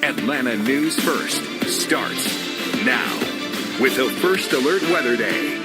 Atlanta News First starts now with the First Alert Weather Day.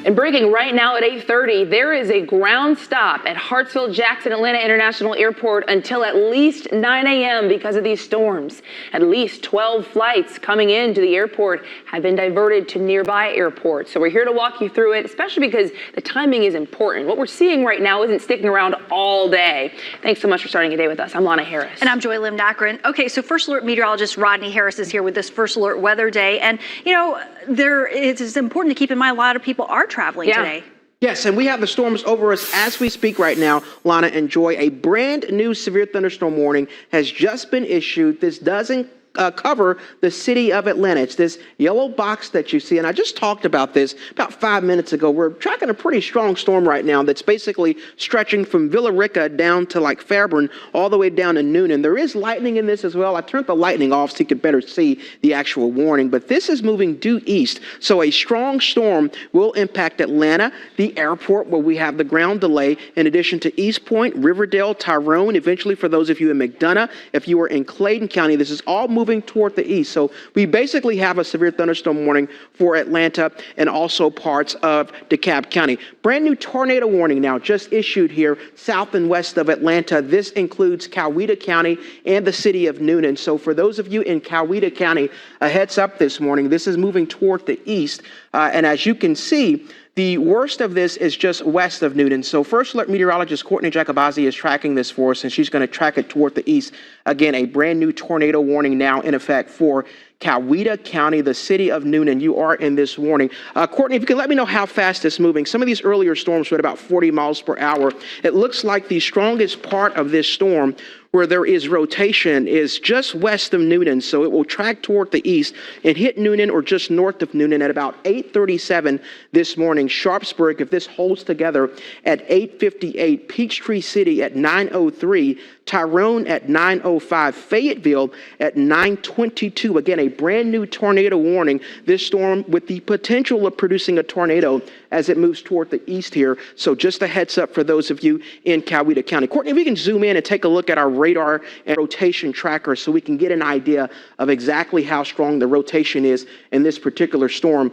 And breaking right now at 8:30, there is a ground stop at Hartsfield-Jackson Atlanta International Airport until at least 9 a.m. because of these storms. At least 12 flights coming into the airport have been diverted to nearby airports. So we're here to walk you through it, especially because the timing is important. What we're seeing right now isn't sticking around all day. Thanks so much for starting your day with us. I'm Lana Harris. And I'm Joy Lim Nakrin. Okay, so First Alert meteorologist Rodney Harris is here with this First Alert Weather Day. And, you know, it's important to keep in mind a lot of people are traveling today. Yes, and we have the storms over us as we speak right now. Lana and Joy, a brand new severe thunderstorm warning has just been issued. This doesn't cover the city of Atlanta. It's this yellow box that you see, and I just talked about this about 5 minutes ago. We're tracking a pretty strong storm right now that's basically stretching from Villa Rica down to like Fairburn, all the way down to Newnan. There is lightning in this as well. I turned the lightning off so you could better see the actual warning, but this is moving due east, so a strong storm will impact Atlanta, the airport where we have the ground delay, in addition to East Point, Riverdale, Tyrone, eventually for those of you in McDonough. If you are in Clayton County, this is all moving toward the east. So we basically have a severe thunderstorm warning for Atlanta and also parts of DeKalb County. Brand new tornado warning now just issued here south and west of Atlanta. This includes Coweta County and the city of Newnan. So for those of you in Coweta County, a heads up this morning, this is moving toward the east. And as you can see, the worst of this is just west of Newnan. So First Alert meteorologist Courtney Jacobazzi is tracking this for us, and she's going to track it toward the east. Again, a brand new tornado warning now in effect for Coweta County, the city of Newnan. You are in this warning. Courtney, if you can let me know how fast it's moving. Some of these earlier storms were at about 40 miles per hour. It looks like the strongest part of this storm, where there is rotation, is just west of Newnan. So it will track toward the east and hit Newnan or just north of Newnan at about 8:37 this morning. Sharpsburg, if this holds together, at 8:58. Peachtree City at 9:03. Tyrone at 9:05. Fayetteville at 9:22. Again, a brand new tornado warning. This storm with the potential of producing a tornado as it moves toward the east here. So just a heads up for those of you in Coweta County. Courtney, if we can zoom in and take a look at our radar and rotation tracker so we can get an idea of exactly how strong the rotation is in this particular storm.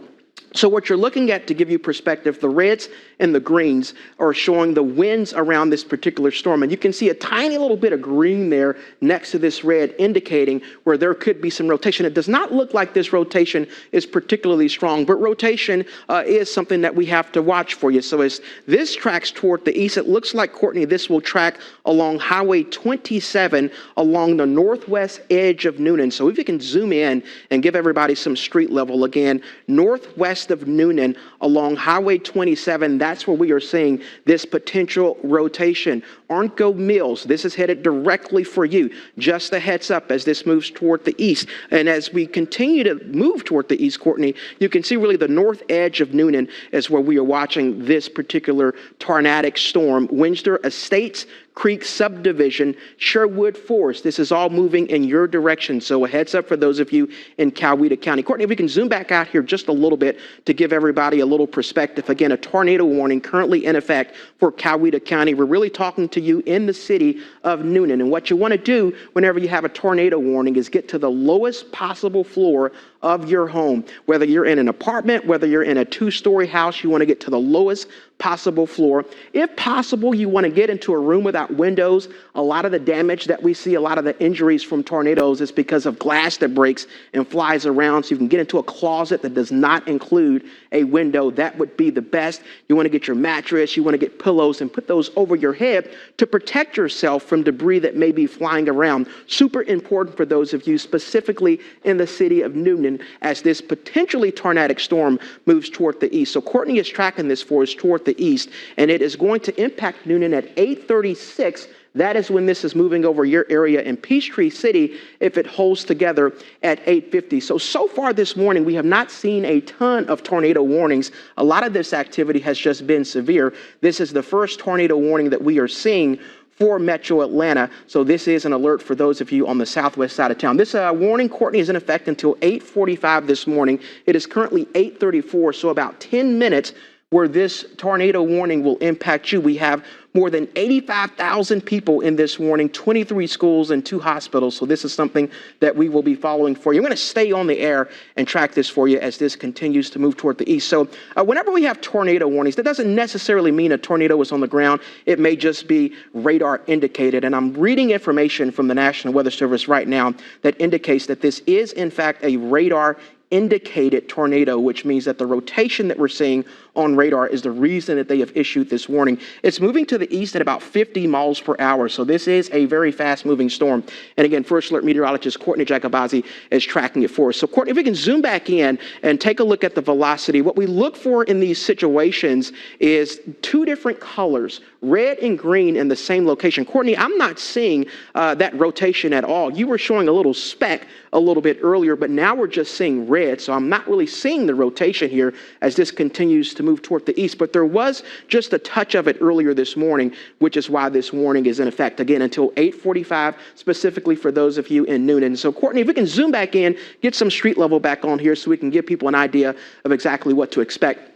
So what you're looking at, to give you perspective, the reds and the greens are showing the winds around this particular storm. And you can see a tiny little bit of green there next to this red, indicating where there could be some rotation. It does not look like this rotation is particularly strong, but rotation is something that we have to watch for you. So as this tracks toward the east, it looks like, Courtney, this will track along Highway 27 along the northwest edge of Newnan. So if you can zoom in and give everybody some street level again, northwest of Newnan along Highway 27, that's where we are seeing this potential rotation. Arnco Mills, this is headed directly for you. Just a heads up as this moves toward the east. And as we continue to move toward the east, Courtney, you can see really the north edge of Newnan is where we are watching this particular tornadic storm. Windsor Estates, Creek Subdivision, Sherwood Forest. This is all moving in your direction. So a heads up for those of you in Coweta County. Courtney, if we can zoom back out here just a little bit to give everybody a little perspective. Again, a tornado warning currently in effect for Coweta County. We're really talking to you in the city of Newnan. And what you want to do whenever you have a tornado warning is get to the lowest possible floor of your home. Whether you're in an apartment, whether you're in a two-story house, you want to get to the lowest possible floor. If possible, you want to get into a room without windows. A lot of the damage that we see, a lot of the injuries from tornadoes is because of glass that breaks and flies around. So you can get into a closet that does not include a window. That would be the best. You want to get your mattress, you want to get pillows and put those over your head to protect yourself from debris that may be flying around. Super important for those of you specifically in the city of Newnan as this potentially tornadic storm moves toward the east. So Courtney is tracking this for us toward the east, and it is going to impact Newnan at 8:36. That is when this is moving over your area in Peachtree City if it holds together at 8:50. So far this morning, we have not seen a ton of tornado warnings. A lot of this activity has just been severe. This is the first tornado warning that we are seeing for Metro Atlanta. So this is an alert for those of you on the southwest side of town. This warning, Courtney, is in effect until 8:45 this morning. It is currently 8:34, so about 10 minutes where this tornado warning will impact you. We have more than 85,000 people in this warning, 23 schools and 2 hospitals. So this is something that we will be following for you. I'm going to stay on the air and track this for you as this continues to move toward the east. So whenever we have tornado warnings, that doesn't necessarily mean a tornado is on the ground. It may just be radar indicated. And I'm reading information from the National Weather Service right now that indicates that this is in fact a radar indicated tornado, which means that the rotation that we're seeing on radar is the reason that they have issued this warning. It's moving to the east at about 50 miles per hour. So this is a very fast moving storm. And again, First Alert meteorologist Courtney Jacobazzi is tracking it for us. So Courtney, if we can zoom back in and take a look at the velocity, what we look for in these situations is 2 different colors, red and green in the same location. Courtney, I'm not seeing that rotation at all. You were showing a little speck a little bit earlier, but now we're just seeing red. So I'm not really seeing the rotation here as this continues to move toward the east. But there was just a touch of it earlier this morning, which is why this warning is in effect, again, until 8:45, specifically for those of you in Newnan. So Courtney, if we can zoom back in, get some street level back on here so we can give people an idea of exactly what to expect.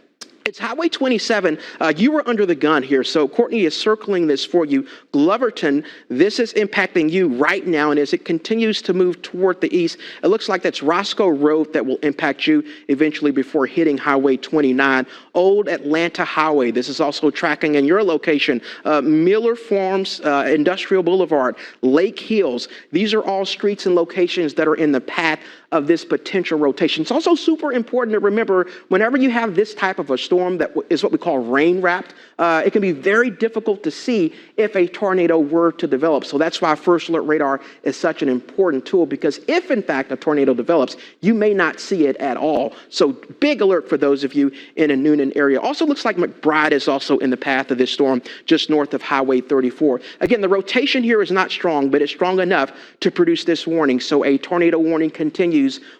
It's Highway 27. You were under the gun here. So Courtney is circling this for you. Gloverton, this is impacting you right now. And as it continues to move toward the east, it looks like that's Roscoe Road that will impact you eventually before hitting Highway 29. Old Atlanta Highway. This is also tracking in your location. Miller Farms, Industrial Boulevard, Lake Hills. These are all streets and locations that are in the path of this potential rotation. It's also super important to remember whenever you have this type of a storm that is what we call rain wrapped, it can be very difficult to see if a tornado were to develop. So that's why First Alert Radar is such an important tool, because if in fact a tornado develops, you may not see it at all. So big alert for those of you in a Newnan area. Also looks like McBride is also in the path of this storm just north of Highway 34. Again, the rotation here is not strong, but it's strong enough to produce this warning. So a tornado warning continues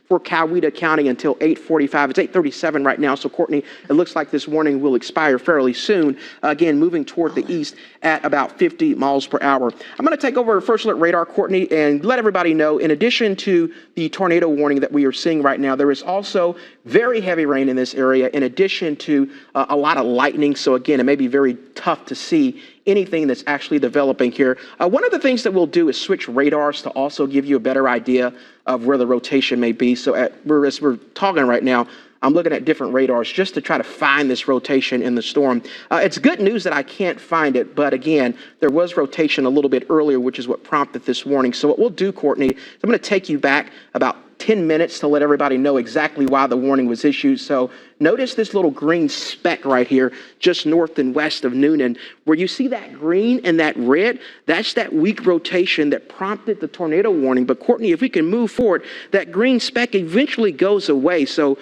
for Coweta County until 8:45. It's 8:37 right now. So Courtney, it looks like this warning will expire fairly soon. Again, moving toward the east at about 50 miles per hour. I'm going to take over First Alert Radar, Courtney, and let everybody know, in addition to the tornado warning that we are seeing right now, there is also very heavy rain in this area, in addition to a lot of lightning. So again, it may be very tough to see anything that's actually developing here. One of the things that we'll do is switch radars to also give you a better idea of where the rotation may be. So as we're talking right now, I'm looking at different radars just to try to find this rotation in the storm. It's good news that I can't find it, but again, there was rotation a little bit earlier, which is what prompted this warning. So what we'll do, Courtney, is I'm going to take you back about 10 minutes to let everybody know exactly why the warning was issued. So notice this little green speck right here, just north and west of Newnan, where you see that green and that red. That's that weak rotation that prompted the tornado warning. But Courtney, if we can move forward, that green speck eventually goes away. So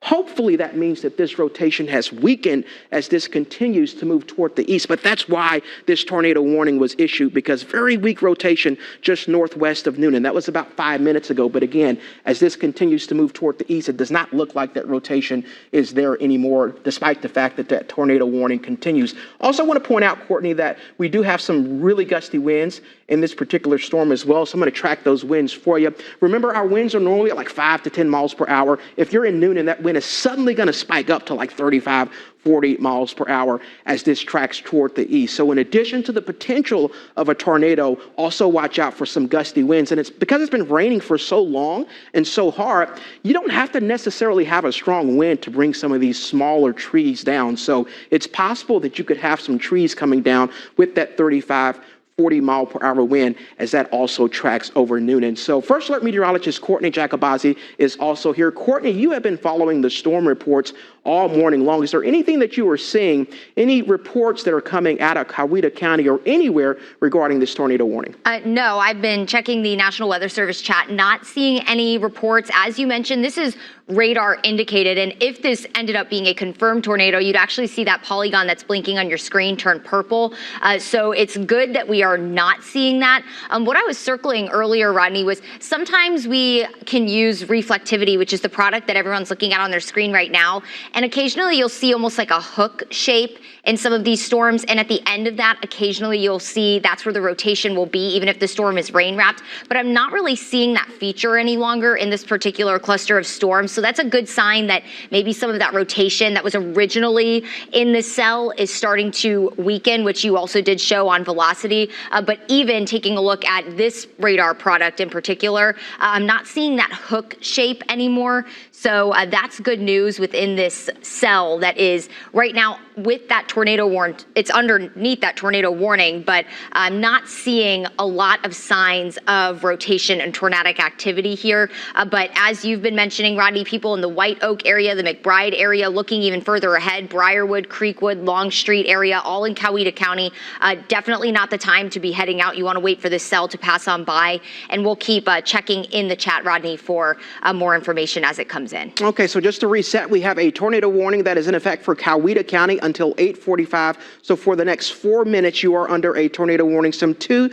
hopefully that means that this rotation has weakened as this continues to move toward the east. But that's why this tornado warning was issued, because very weak rotation just northwest of Newnan. That was about 5 minutes ago. But again, as this continues to move toward the east, it does not look like that rotation is there anymore, despite the fact that that tornado warning continues. Also want to point out, Courtney, that we do have some really gusty winds in this particular storm as well. So I'm going to track those winds for you. Remember, our winds are normally at like 5 to 10 miles per hour. If you're in Newnan, that wind is suddenly going to spike up to like 35, 40 miles per hour as this tracks toward the east. So in addition to the potential of a tornado, also watch out for some gusty winds. And it's because it's been raining for so long and so hard, you don't have to necessarily have a strong wind to bring some of these smaller trees down. So it's possible that you could have some trees coming down with that 35, 40 mile per hour wind as that also tracks over Newnan. So First Alert meteorologist Courtney Jacobazzi is also here. Courtney, you have been following the storm reports all morning long. Is there anything that you are seeing, any reports that are coming out of Coweta County or anywhere regarding this tornado warning? No, I've been checking the National Weather Service chat, not seeing any reports. As you mentioned, this is radar indicated, and if this ended up being a confirmed tornado, you'd actually see that polygon that's blinking on your screen turn purple. So it's good that we are not seeing that. What I was circling earlier, Rodney, was sometimes we can use reflectivity, which is the product that everyone's looking at on their screen right now. And occasionally you'll see almost like a hook shape in some of these storms. And at the end of that, occasionally you'll see that's where the rotation will be, even if the storm is rain wrapped. But I'm not really seeing that feature any longer in this particular cluster of storms. So that's a good sign that maybe some of that rotation that was originally in the cell is starting to weaken, which you also did show on velocity. But even taking a look at this radar product in particular, I'm not seeing that hook shape anymore. So that's good news within this cell that is right now with that tornado warning. It's underneath that tornado warning, but I'm not seeing a lot of signs of rotation and tornadic activity here. But as you've been mentioning, Rodney, people in the White Oak area, the McBride area, looking even further ahead, Briarwood, Creekwood, Long Street area, all in Coweta County, definitely not the time to be heading out. You want to wait for this cell to pass on by, and we'll keep checking in the chat, Rodney, for more information as it comes in. Okay, so just to reset, we have a tornado warning that is in effect for Coweta County until 8:45. So for the next 4 minutes, you are under a tornado warning. Two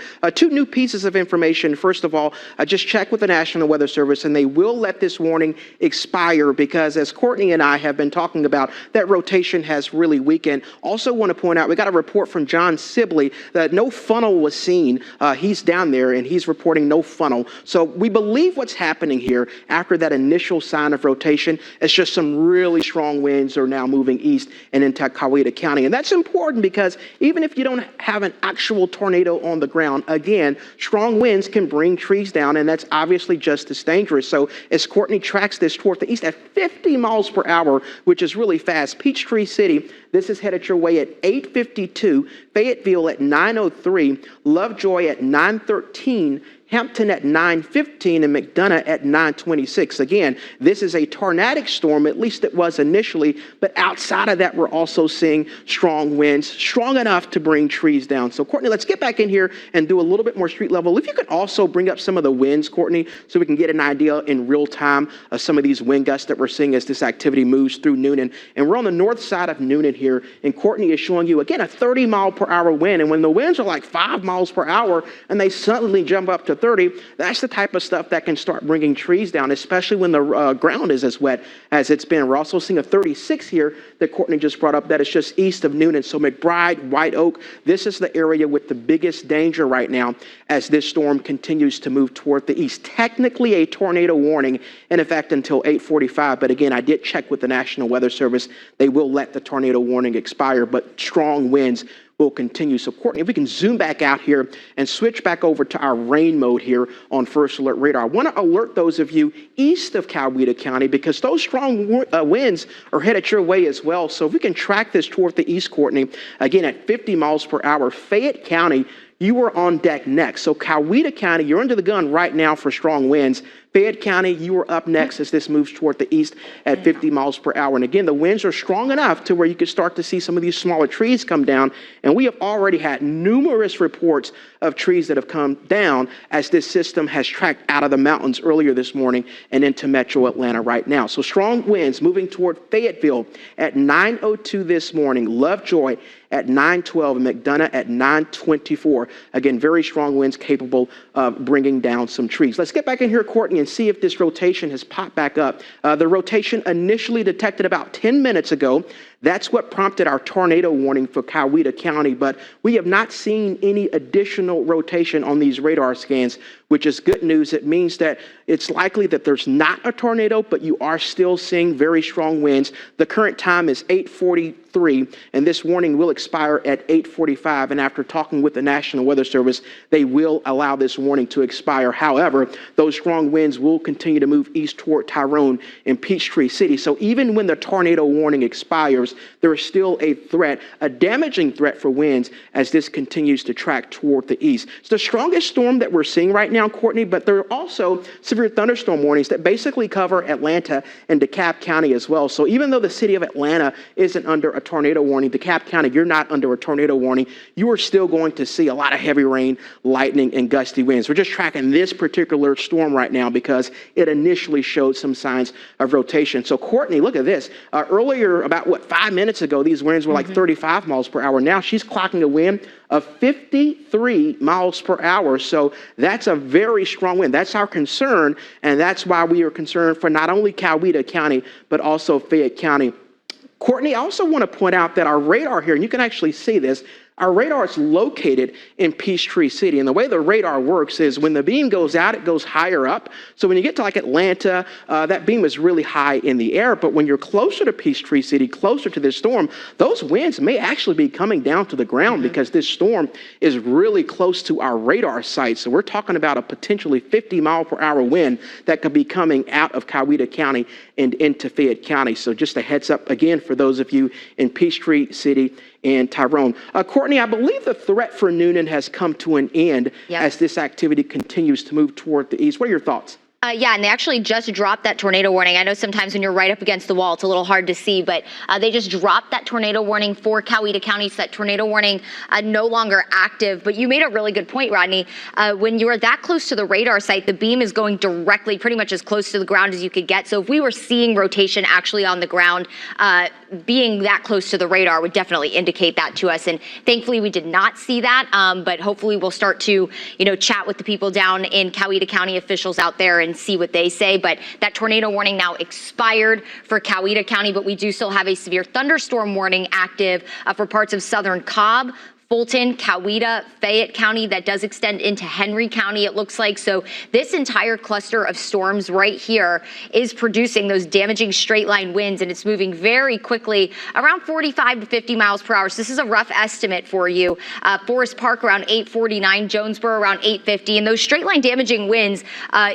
new pieces of information. First of all, just check with the National Weather Service, and they will let this warning expire because, as Courtney and I have been talking about, that rotation has really weakened. Also want to point out, we got a report from John Sibley that no funnel was seen. He's down there, and he's reporting no funnel. So we believe what's happening here after that initial sign of rotation, it's just some really strong winds are now moving east and into Coweta County. And that's important because even if you don't have an actual tornado on the ground, again, strong winds can bring trees down, and that's obviously just as dangerous. So as Courtney tracks this toward the east at 50 miles per hour, which is really fast, Peachtree City, this is headed your way at 8:52, Fayetteville at 9:03, Lovejoy at 9:13, Hampton at 9:15, and McDonough at 9:26. Again, this is a tornadic storm, at least it was initially, but outside of that, we're also seeing strong winds, strong enough to bring trees down. So Courtney, let's get back in here and do a little bit more street level. If you could also bring up some of the winds, Courtney, so we can get an idea in real time of some of these wind gusts that we're seeing as this activity moves through Newnan. And we're on the north side of Newnan here, and Courtney is showing you, again, a 30-mile-per-hour wind. And when the winds are like 5 miles per hour and they suddenly jump up to 30, that's the type of stuff that can start bringing trees down, especially when the ground is as wet as it's been. We're also seeing a 36 here that Courtney just brought up that is just east of Newnan. So McBride, White Oak, this is the area with the biggest danger right now as this storm continues to move toward the east. Technically a tornado warning in effect until 8:45, but again, I did check with the National Weather Service. They will let the tornado warning expire, but strong winds will continue. So Courtney, if we can zoom back out here and switch back over to our rain mode here on First Alert Radar. I want to alert those of you east of Coweta County because those strong winds are headed your way as well. So if we can track this toward the east, Courtney, again at 50 miles per hour, Fayette County, you are on deck next. So Coweta County, you're under the gun right now for strong winds. Fayette County, you are up next as this moves toward the east at 50 miles per hour. And again, the winds are strong enough to where you can start to see some of these smaller trees come down. And we have already had numerous reports of trees that have come down as this system has tracked out of the mountains earlier this morning and into metro Atlanta right now. So strong winds moving toward Fayetteville at 9:02 this morning, Lovejoy at 9:12, and McDonough at 9:24. Again, very strong winds capable of bringing down some trees. Let's get back in here, Courtney, and see if this rotation has popped back up. The rotation initially detected about 10 minutes ago. That's what prompted our tornado warning for Coweta County, but we have not seen any additional rotation on these radar scans, which is good news. It means that it's likely that there's not a tornado, but you are still seeing very strong winds. The current time is 8:43, and this warning will expire at 8:45. And after talking with the National Weather Service, they will allow this warning to expire. However, those strong winds will continue to move east toward Tyrone and Peachtree City. So even when the tornado warning expires, there is still a threat, a damaging threat for winds as this continues to track toward the east. It's the strongest storm that we're seeing right now, Courtney, but there are also severe thunderstorm warnings that basically cover Atlanta and DeKalb County as well. So even though the city of Atlanta isn't under a tornado warning, DeKalb County, you're not under a tornado warning, you are still going to see a lot of heavy rain, lightning, and gusty winds. We're just tracking this particular storm right now because it initially showed some signs of rotation. So Courtney, look at this. Earlier, about 5 minutes ago, these winds were like 35 miles per hour. Now she's clocking a wind of 53 miles per hour. So that's a very strong wind. That's our concern, and that's why we are concerned for not only Coweta County, but also Fayette County. Courtney, I also want to point out that our radar here, and you can actually see this, Our radar is located in Peachtree City. And the way the radar works is when the beam goes out, it goes higher up. So when you get to like Atlanta, that beam is really high in the air. But when you're closer to Peachtree City, closer to this storm, those winds may actually be coming down to the ground because this storm is really close to our radar site. So we're talking about a potentially 50-mile-per-hour wind that could be coming out of Coweta County and into Fayette County. So just a heads up again for those of you in Peachtree City and Tyrone. Courtney, I believe the threat for Noonan has come to an end as this activity continues to move toward the east. What are your thoughts? Yeah, and they actually just dropped that tornado warning. I know sometimes when you're right up against the wall, it's a little hard to see, but they just dropped that tornado warning for Coweta County. So that tornado warning no longer active. But you made a really good point, Rodney. When you are that close to the radar site, the beam is going directly, pretty much as close to the ground as you could get. So if we were seeing rotation actually on the ground, being that close to the radar would definitely indicate that to us. And thankfully, we did not see that. But hopefully, we'll start to, chat with the people down in Coweta County, officials out there, and see what they say. But that tornado warning now expired for Coweta County, but we do still have a severe thunderstorm warning active for parts of southern Cobb, Fulton, Coweta, Fayette County. That does extend into Henry County, it looks like. So this entire cluster of storms right here is producing those damaging straight line winds, and it's moving very quickly, around 45 to 50 miles per hour. So this is a rough estimate for you. Forest Park around 849, Jonesboro around 850, and those straight line damaging winds,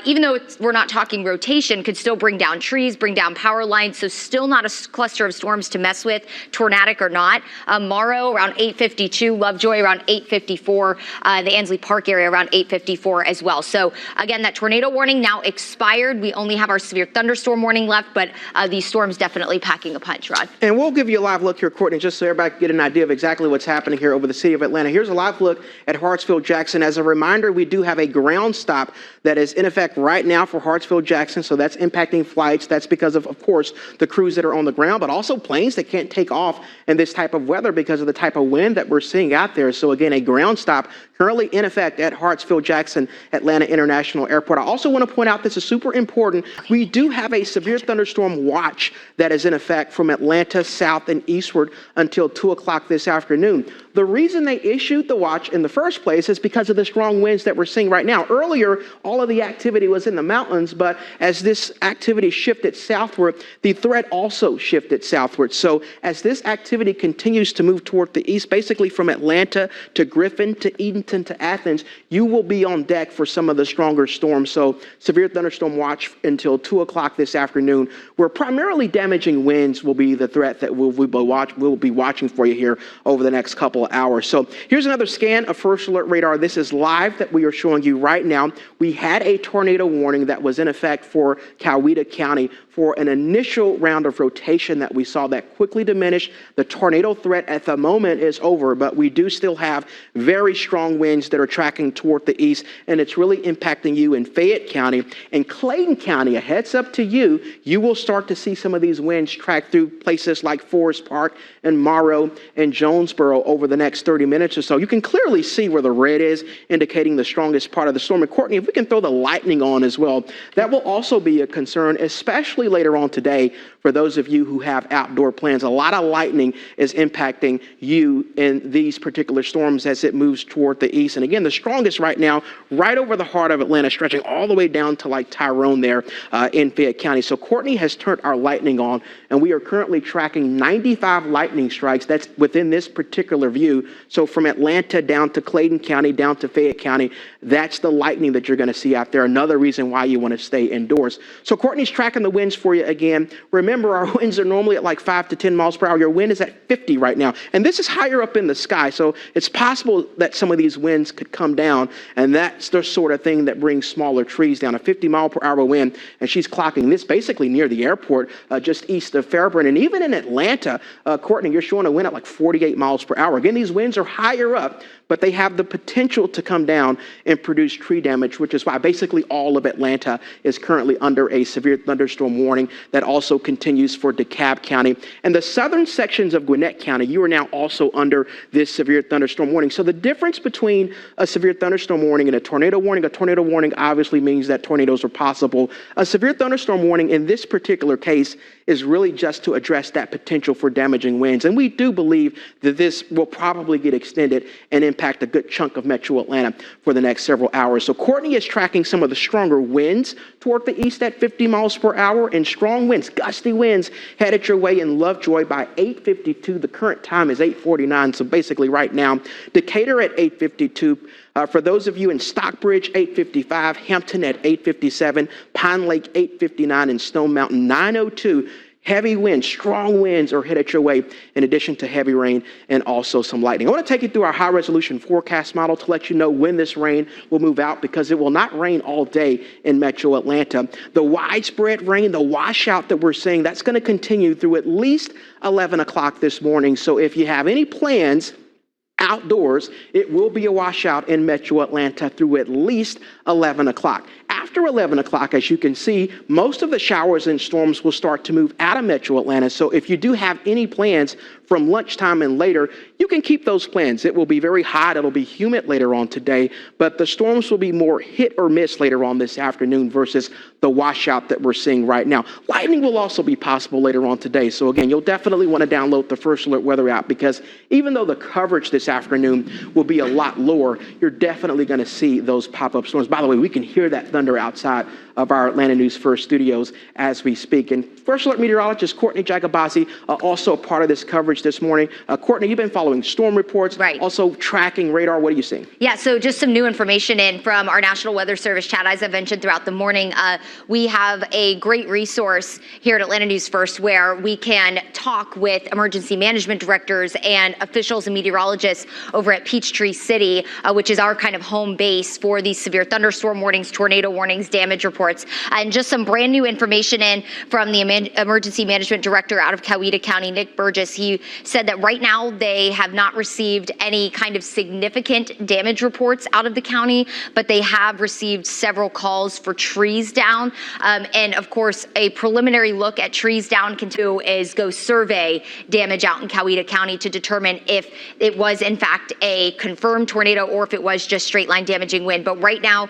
even though we're not talking rotation, could still bring down trees, bring down power lines. So still not a cluster of storms to mess with, tornadic or not. Morrow around 852. Lovejoy around 854, the Ansley Park area around 854 as well. So again, that tornado warning now expired. We only have our severe thunderstorm warning left, but these storms definitely packing a punch, Rod. And we'll give you a live look here, Courtney, just so everybody can get an idea of exactly what's happening here over the city of Atlanta. Here's a live look at Hartsfield Jackson. As a reminder, we do have a ground stop that is in effect right now for Hartsfield Jackson. So that's impacting flights. That's because of course, the crews that are on the ground, but also planes that can't take off in this type of weather because of the type of wind that we're seeing out there. So again, a ground stop currently in effect at Hartsfield Jackson Atlanta International Airport. I also want to point out, this is super important, we do have a severe thunderstorm watch that is in effect from Atlanta south and eastward until 2 o'clock this afternoon. The reason they issued the watch in the first place is because of the strong winds that we're seeing right now. Earlier, all of the activity was in the mountains, but as this activity shifted southward, the threat also shifted southward. So as this activity continues to move toward the east, basically from Atlanta to Griffin to Edenton to Athens, you will be on deck for some of the stronger storms. So severe thunderstorm watch until 2 o'clock this afternoon, where primarily damaging winds will be the threat that we'll be watching for you here over the next couple of hours. So here's another scan of First Alert Radar. This is live that we are showing you right now. We had a tornado warning that was in effect for Coweta County for an initial round of rotation that we saw that quickly diminished. The tornado threat at the moment is over, but we do still have very strong winds that are tracking toward the east, and it's really impacting you in Fayette County and Clayton County. A heads up to you, you will start to see some of these winds track through places like Forest Park and Morrow and Jonesboro over the next 30 minutes or so. You can clearly see where the red is, indicating the strongest part of the storm. And Courtney, if we can throw the lightning on as well, that will also be a concern, especially later on today for those of you who have outdoor plans. A lot of lightning is impacting you in these particular storms as it moves toward the east. And again, the strongest right now, right over the heart of Atlanta, stretching all the way down to like Tyrone there in Fayette County. So Courtney has turned our lightning on, and we are currently tracking 95 lightning strikes. That's within this particular view. So from Atlanta down to Clayton County, down to Fayette County, that's the lightning that you're going to see out there. Another reason why you want to stay indoors. So Courtney's tracking the winds for you again. Remember, our winds are normally at like 5 to 10 miles per hour. Your wind is at 50 right now. And this is higher up in the sky. So it's possible that some of these winds could come down. And that's the sort of thing that brings smaller trees down. A 50-mile-per-hour wind. And she's clocking this basically near the airport, just east of Fairburn. And even in Atlanta, Courtney, you're showing a wind at like 48 miles per hour. Again, these winds are higher up, but they have the potential to come down and produce tree damage, which is why basically all of Atlanta is currently under a severe thunderstorm warning that also continues for DeKalb County. And the southern sections of Gwinnett County, you are now also under this severe thunderstorm warning. So the difference between a severe thunderstorm warning and a tornado warning obviously means that tornadoes are possible. A severe thunderstorm warning in this particular case is really just to address that potential for damaging winds. And we do believe that this will probably get extended and impact a good chunk of metro Atlanta for the next several hours. So Courtney is tracking some of the stronger winds toward the east at 50 miles per hour, and strong winds, gusty winds headed your way in Lovejoy by 8:52. The current time is 8:49, so basically right now. Decatur at 8:52. For those of you in Stockbridge, 8:55, Hampton at 8:57, Pine Lake 8:59, and Stone Mountain 9:02. Heavy winds, strong winds are headed your way, in addition to heavy rain and also some lightning. I want to take you through our high-resolution forecast model to let you know when this rain will move out, because it will not rain all day in metro Atlanta. The widespread rain, the washout that we're seeing, that's going to continue through at least 11 o'clock this morning. So if you have any plans outdoors, it will be a washout in metro Atlanta through at least 11 o'clock. After 11 o'clock, as you can see, most of the showers and storms will start to move out of metro Atlanta. So if you do have any plans from lunchtime and later, you can keep those plans. It will be very hot. It'll be humid later on today, but the storms will be more hit or miss later on this afternoon versus the washout that we're seeing right now. Lightning will also be possible later on today. So again, you'll definitely want to download the First Alert Weather app, because even though the coverage this afternoon will be a lot lower, you're definitely going to see those pop-up storms. By the way, we can hear that thunder outside of our Atlanta News First studios as we speak. And First Alert meteorologist Courtney Jacobazzi, also a part of this coverage this morning. Courtney, you've been following storm reports, right? Also tracking radar. What are you seeing? Yeah, so just some new information in from our National Weather Service chat. As I mentioned throughout the morning, we have a great resource here at Atlanta News First where we can talk with emergency management directors and officials and meteorologists over at Peachtree City, which is our kind of home base for these severe thunderstorm warnings, tornado warnings, damage reports, and just some brand new information in from the emergency management director out of Coweta County, Nick Burgess. He said that right now they have not received any kind of significant damage reports out of the county, but they have received several calls for trees down. And of course, a preliminary look at trees down can do is go survey damage out in Coweta County to determine if it was in fact a confirmed tornado or if it was just straight line damaging wind. But right now,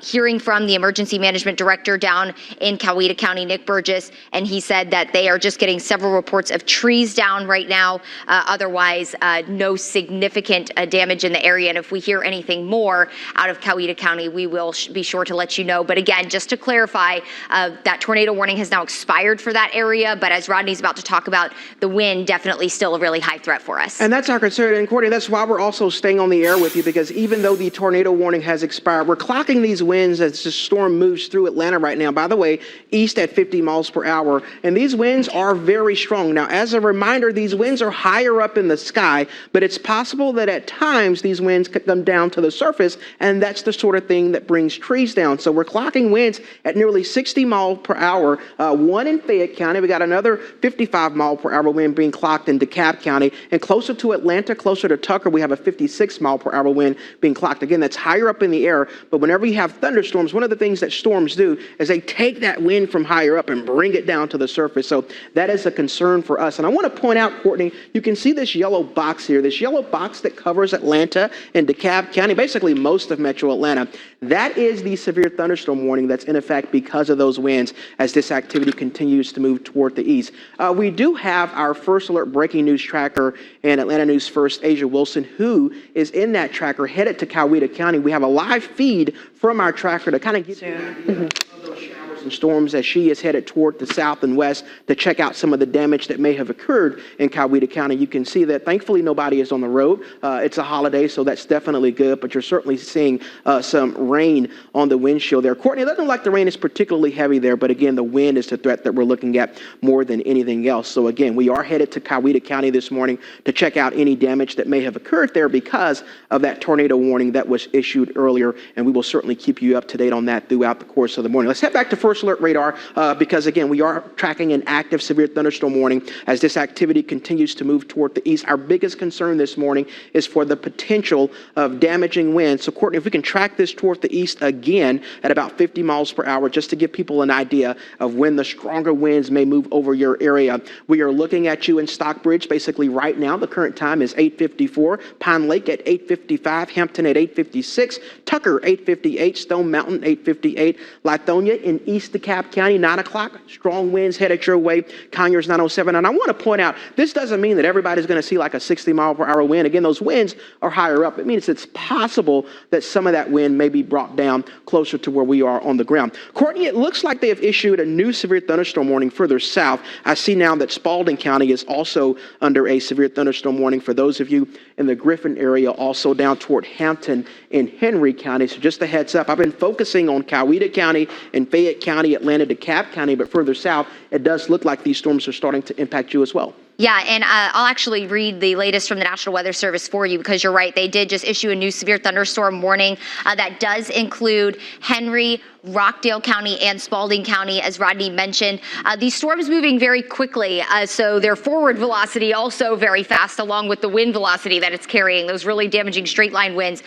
hearing from the emergency management director down in Coweta County, Nick Burgess, and he said that they are just getting several reports of trees down right now. Otherwise, no significant damage in the area. And if we hear anything more out of Coweta County, we will be sure to let you know. But again, just to clarify, that tornado warning has now expired for that area. But as Rodney's about to talk about, the wind definitely still a really high threat for us. And that's our concern. And Courtney, that's why we're also staying on the air with you, because even though the tornado warning has expired, we're clocking these winds as the storm moves through Atlanta right now. By the way, east at 50 miles per hour. And these winds are very strong. Now, as a reminder, these winds are higher up in the sky, but it's possible that at times these winds could come down to the surface, and that's the sort of thing that brings trees down. So we're clocking winds at nearly 60 miles per hour. One in Fayette County. We got another 55 mile per hour wind being clocked in DeKalb County. And closer to Atlanta, closer to Tucker, we have a 56 mile per hour wind being clocked. Again, that's higher up in the air. But whenever you have thunderstorms, one of the things that storms do is they take that wind from higher up and bring it down to the surface. So that is a concern for us. And I want to point out, Courtney, you can see this yellow box here, this yellow box that covers Atlanta and DeKalb County, basically most of metro Atlanta. That is the severe thunderstorm warning that's in effect because of those winds as this activity continues to move toward the east. We do have our First Alert breaking news tracker and Atlanta News First, Asia Wilson, who is in that tracker headed to Coweta County. We have a live feed from our tracker to kind of get those showers and storms as she is headed toward the south and west to check out some of the damage that may have occurred in Coweta County. You can see that thankfully nobody is on the road. It's a holiday, so that's definitely good, but you're certainly seeing some rain on the windshield there. Courtney, it doesn't look like the rain is particularly heavy there, but again, the wind is the threat that we're looking at more than anything else. So again, we are headed to Coweta County this morning to check out any damage that may have occurred there because of that tornado warning that was issued earlier, and we will certainly keep you up to date on that throughout the course of the morning. Let's head back to First first alert radar because, again, we are tracking an active severe thunderstorm warning as this activity continues to move toward the east. Our biggest concern this morning is for the potential of damaging winds. So, Courtney, if we can track this toward the east again at about 50 miles per hour, just to give people an idea of when the stronger winds may move over your area. We are looking at you in Stockbridge basically right now. The current time is 8:54. Pine Lake at 8:55. Hampton at 8:56. Tucker 8:58. Stone Mountain 8:58. Lithonia in East DeKalb County 9 o'clock. Strong winds headed your way. Conyers 9:07. And I want to point out, this doesn't mean that everybody's going to see like a 60 mile per hour wind. Again, those winds are higher up. It means it's possible that some of that wind may be brought down closer to where we are on the ground. Courtney, it looks like they have issued a new severe thunderstorm warning further south. I see now that Spalding County is also under a severe thunderstorm warning for those of you in the Griffin area, also down toward Hampton and Henry County. So just a heads up, I've been focusing on Coweta County and Fayette County, Atlanta, DeKalb County, but further south, it does look like these storms are starting to impact you as well. Yeah, and I'll actually read the latest from the National Weather Service for you because you're right. They did just issue a new severe thunderstorm warning that does include Henry, Rockdale County, and Spalding County, as Rodney mentioned. These storms moving very quickly, so their forward velocity also very fast, along with the wind velocity that it's carrying, those really damaging straight line winds.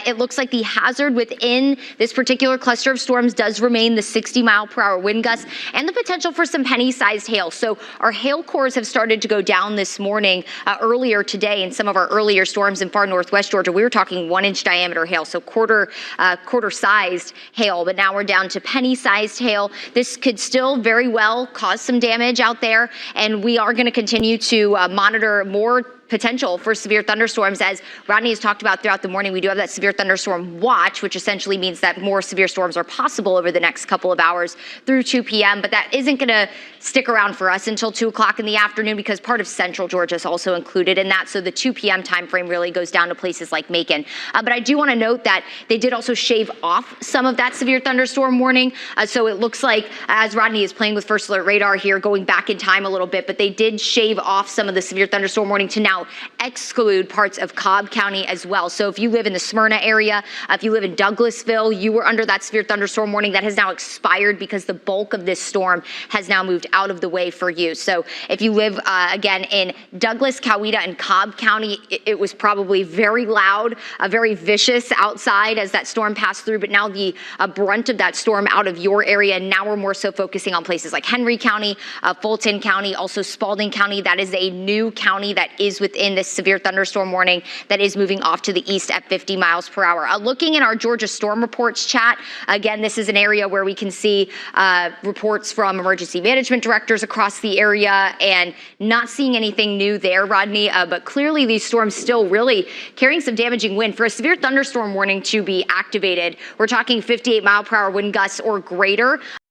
It looks like the hazard within this particular cluster of storms does remain the 60 mile per hour wind gusts and the potential for some penny-sized hail. So our hail cores have started to go down this morning. Earlier today in some of our earlier storms in far northwest Georgia, we were talking 1-inch diameter hail, so quarter-sized hail, but now we're down to penny-sized hail. This could still very well cause some damage out there, and we are going to continue to monitor more potential for severe thunderstorms. As Rodney has talked about throughout the morning, we do have that severe thunderstorm watch, which essentially means that more severe storms are possible over the next couple of hours through 2 p.m. But that isn't going to stick around for us until 2 o'clock in the afternoon because part of central Georgia is also included in that. So the 2 p.m. time frame really goes down to places like Macon. But I do want to note that they did also shave off some of that severe thunderstorm warning. So it looks like, as Rodney is playing with first alert radar here, going back in time a little bit, but they did shave off some of the severe thunderstorm warning to now exclude parts of Cobb County as well. So if you live in the Smyrna area, if you live in Douglasville, you were under that severe thunderstorm warning that has now expired because the bulk of this storm has now moved out of the way for you. So if you live, again, in Douglas, Coweta, and Cobb County, it was probably very loud, very vicious outside as that storm passed through, but now the brunt of that storm out of your area, and now we're more so focusing on places like Henry County, Fulton County, also Spalding County. That is a new county that is within this severe thunderstorm warning that is moving off to the east at 50 miles per hour. Looking in our Georgia Storm Reports chat, again, this is an area where we can see reports from emergency management directors across the area and not seeing anything new there, Rodney, but clearly these storms still really carrying some damaging wind. For a severe thunderstorm warning to be activated, we're talking 58 mile per hour wind gusts or greater.